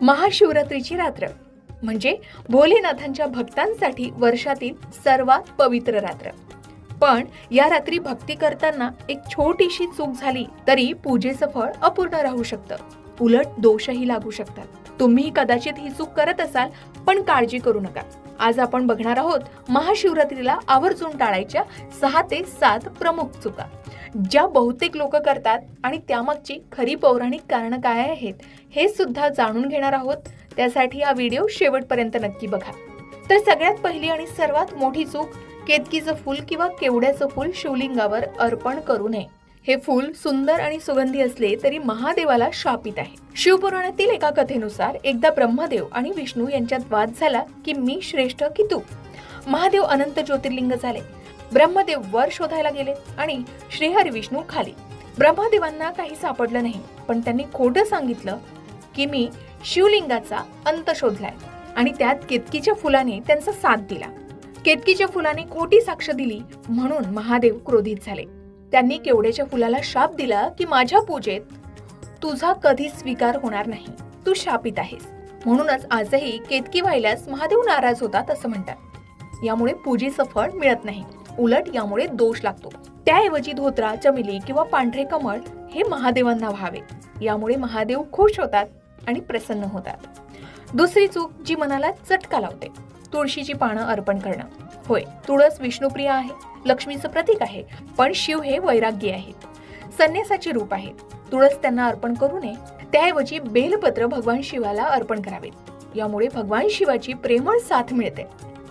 महाशिवरात्रीची रात्र म्हणजे भोलेनाथांच्या भक्तांसाठी वर्षातील सर्वात पवित्र रात्र. पण या रात्री भक्ती करताना एक छोटीशी चूक झाली तरी पूजेचं फळ अपूर्ण राहू शकतं. उलट दोषही लागू शकतात. तुम्ही कदाचित ही चूक करत असाल, पण काळजी करू नका. आज आपण बघणार आहोत महाशिवरात्रीला आवर्जून टाळायच्या 6 ते 7 प्रमुख चुका, ज्या बहुतेक लोक करतात आणि त्यामागची खरी पौराणिक कारणं काय आहेत हे सुद्धा जाणून घेणार आहोत. त्यासाठी हा व्हिडिओ शेवटपर्यंत नक्की बघा. तर सगळ्यात पहिली आणि सर्वात मोठी चूक, केतकीचं फूल किंवा केवड्याचं फूल शिवलिंगावर अर्पण करू नये. हे फूल सुंदर आणि सुगंधी असले तरी महादेवाला शापित आहे. शिवपुराणातील एका कथेनुसार एकदा ब्रह्मदेव आणि विष्णू यांच्यात वाद झाला की मी श्रेष्ठ की तू. महादेव अनंत ज्योतिर्लिंग झाले. ब्रह्मदेव वर शोधायला गेले आणि श्रीहरी विष्णू खाली. ब्रह्मदेवांना काही सापडलं नाही, पण त्यांनी खोटं सांगितलं की मी शिवलिंगाचा अंत शोधलाय आणि त्यात केतकीच्या फुलाने त्यांचा साथ दिला. केतकीच्या फुलाने खोटी साक्ष दिली म्हणून महादेव क्रोधित झाले. त्यांनी केवड्याच्या फुलाला शाप दिला की माझ्या पूजेत तुझा कधीच स्वीकार होणार नाही, तू शापित आहेस. म्हणूनच आजही केतकी वाहिल्यास महादेव नाराज होतात असं म्हणतात. यामुळे पूजेचं फळ मिळत नाही, उलट यामुळे दोष लागतो. त्याऐवजी धोत्रा, चमेली किंवा पांढरे कमळ हे महादेवांना व्हावे. यामुळे महादेव खुश होतात आणि प्रसन्न होतात. दुसरी चूक जी मनाला चटका लावते, तुळशीची पानं अर्पण करणं. होय, तुळस विष्णुप्रिय आहे, लक्ष्मीचं प्रतीक आहे, पण शिव हे वैराग्य आहेत, संन्यासाचे रूप आहे. तुळस त्यांना अर्पण करू नये. त्याऐवजी बेलपत्र भगवान शिवाला अर्पण करावेत. यामुळे भगवान शिवाची प्रेमळ साथ मिळते.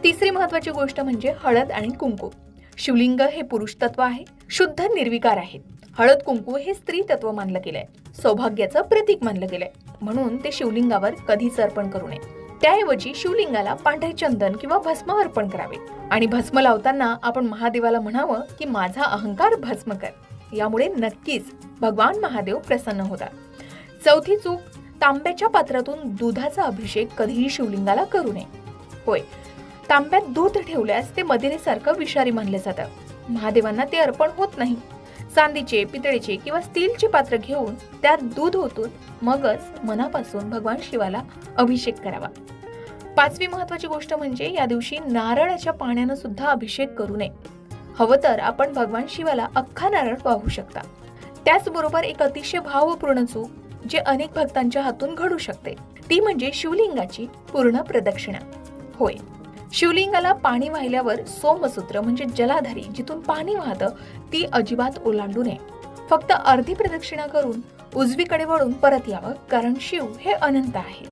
तिसरी महत्वाची गोष्ट म्हणजे हळद आणि कुंकू. शिवलिंग हे पुरुष तत्व आहे, शुद्ध निर्विकार आहेत. हळद कुंकू हे स्त्री तत्व मानलं गेलंय, सौभाग्याचं प्रतीक मानलं गेलंय. म्हणून ते शिवलिंगावर कधीच अर्पण करू नये. त्याऐवजी शिवलिंगाला पांढरे चंदन किंवा भस्म अर्पण करावे आणि भस्म लावताना आपण महादेवाला म्हणावं की माझा अहंकार भस्म कर. यामुळे नक्कीच भगवान महादेव प्रसन्न होतात. चौथी चूक, तांब्याच्या पात्रातून दुधाचा अभिषेक कधीही शिवलिंगाला करू नये. होय, तांब्यात दूध ठेवल्यास ते मदिरेसारखं विषारी मानलं जातं. महादेवांना ते अर्पण होत नाही. चांदीचे, पितळेचे किंवा स्टीलचे पात्र घेऊन त्यात दूध ओतून मगच मनापासून भगवान शिवाला अभिषेक करावा. पाचवी महत्वाची गोष्ट म्हणजे या दिवशी नारळाच्या पाण्यानं सुद्धा अभिषेक करू नये. हवं तर आपण भगवान शिवाला अख्खा नारळ वाहू शकता. त्याचबरोबर एक अतिशय भावपूर्ण चूक जे अनेक भक्तांच्या हातून घडू शकते ती म्हणजे शिवलिंगाची पूर्ण प्रदक्षिणा. होय, शिवलिंगाला पाणी वाहिल्यावर सोमसूत्र म्हणजे जलाधारी जिथून पाणी वाहतं ती अजिबात ओलांडू नये. फक्त अर्धी प्रदक्षिणा करून उजवीकडे वळून परत यावं, कारण शिव हे अनंत आहे.